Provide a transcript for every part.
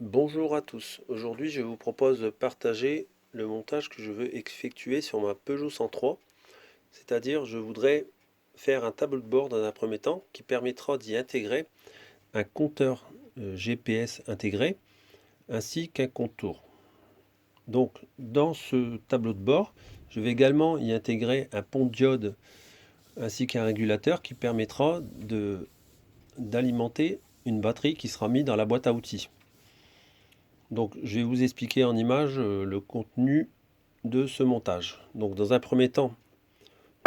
Bonjour à tous. Aujourd'hui, je vous propose de partager le montage que je veux effectuer sur ma Peugeot 103. C'est-à-dire, je voudrais faire un tableau de bord dans un premier temps qui permettra d'y intégrer un compteur GPS intégré ainsi qu'un compte-tours. Donc, dans ce tableau de bord, je vais également y intégrer un pont diode ainsi qu'un régulateur qui permettra d'alimenter une batterie qui sera mise dans la boîte à outils. Donc, je vais vous expliquer en image le contenu de ce montage. Donc, dans un premier temps,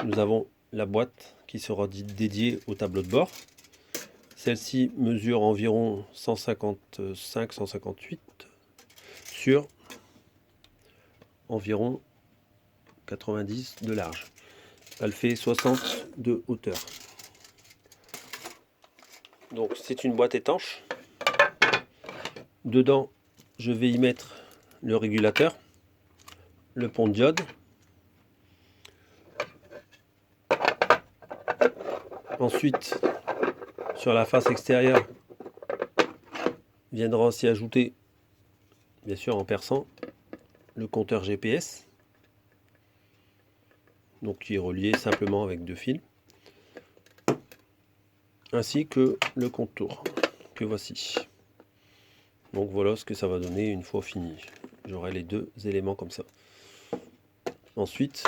nous avons la boîte qui sera dédiée au tableau de bord. Celle-ci mesure environ 155-158 sur environ 90 de large. Elle fait 60 de hauteur. Donc, c'est une boîte étanche. Dedans, je vais y mettre le régulateur, le pont de diode. Ensuite, sur la face extérieure, viendra s'y ajouter, bien sûr en perçant, le compteur GPS, donc qui est relié simplement avec deux fils, ainsi que le compte-tours que voici. Donc voilà ce que ça va donner une fois fini. J'aurai les deux éléments comme ça. Ensuite,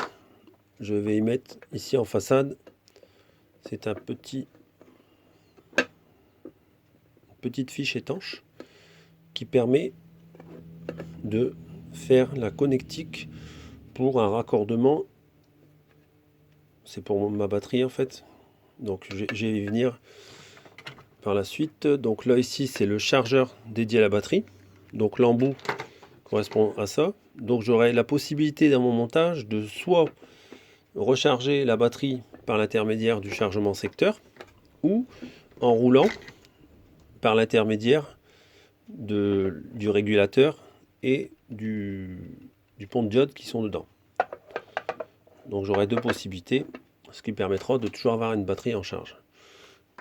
je vais y mettre ici en façade, c'est petite fiche étanche qui permet de faire la connectique pour un raccordement. C'est pour ma batterie en fait. Donc je vais y venir par la suite. Donc là ici c'est le chargeur dédié à la batterie. Donc l'embout correspond à ça. Donc j'aurai la possibilité dans mon montage de soit recharger la batterie par l'intermédiaire du chargement secteur ou en roulant par l'intermédiaire du régulateur et du pont de diode qui sont dedans. Donc j'aurai deux possibilités, ce qui permettra de toujours avoir une batterie en charge.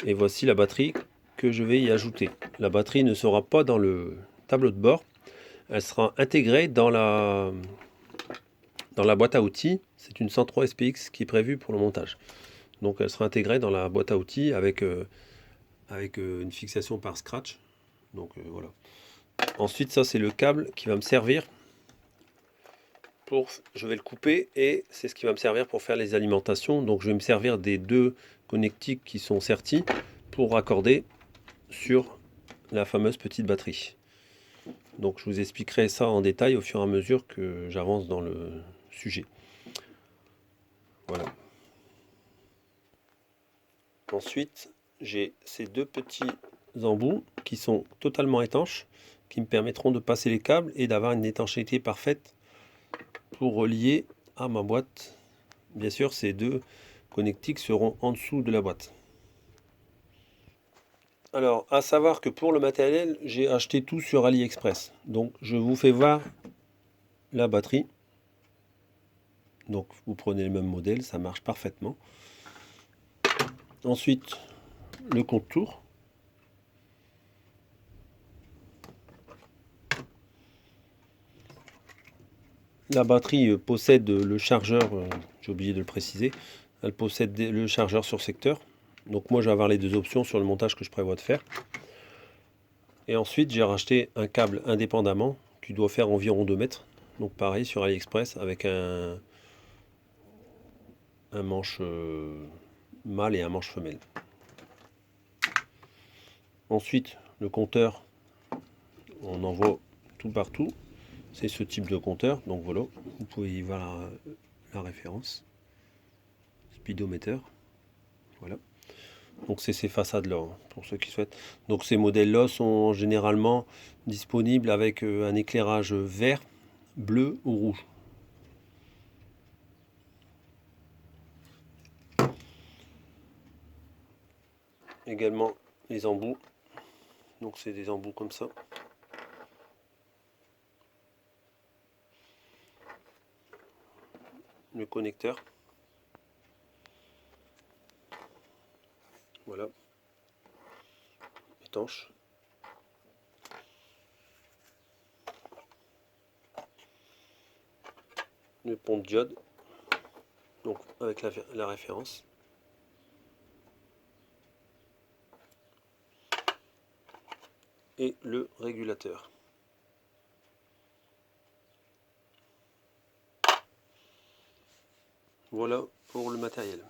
Et voici la batterie que je vais y ajouter. La batterie ne sera pas dans le tableau de bord, elle sera intégrée dans la boîte à outils. C'est une 103 SPX qui est prévue pour le montage. Donc elle sera intégrée dans la boîte à outils avec une fixation par scratch. Donc voilà. Ensuite, ça c'est le câble qui va me servir je vais le couper et c'est ce qui va me servir pour faire les alimentations. Donc je vais me servir des deux connectiques qui sont sertis pour raccorder sur la fameuse petite batterie. Donc je vous expliquerai ça en détail au fur et à mesure que j'avance dans le sujet. Voilà. Ensuite, j'ai ces deux petits embouts qui sont totalement étanches, qui me permettront de passer les câbles et d'avoir une étanchéité parfaite pour relier à ma boîte. Bien sûr, ces deux connectiques seront en dessous de la boîte. Alors, à savoir que pour le matériel, j'ai acheté tout sur AliExpress. Donc, je vous fais voir la batterie. Donc, vous prenez le même modèle, ça marche parfaitement. Ensuite, le compte-tours. La batterie possède le chargeur, j'ai oublié de le préciser, elle possède le chargeur sur secteur. Donc moi je vais avoir les deux options sur le montage que je prévois de faire. Et ensuite j'ai racheté un câble indépendamment qui doit faire environ 2 mètres. Donc pareil sur AliExpress avec un manche mâle et un manche femelle. Ensuite le compteur, on en voit tout partout. C'est ce type de compteur. Donc voilà, vous pouvez y voir la référence. Speedometer. Voilà. Donc c'est ces façades-là, hein, pour ceux qui souhaitent. Donc ces modèles-là sont généralement disponibles avec un éclairage vert, bleu ou rouge. Également les embouts. Donc c'est des embouts comme ça. Le connecteur. Voilà. Étanche. le pont de diode, donc avec la référence. Et le régulateur. Voilà pour le matériel.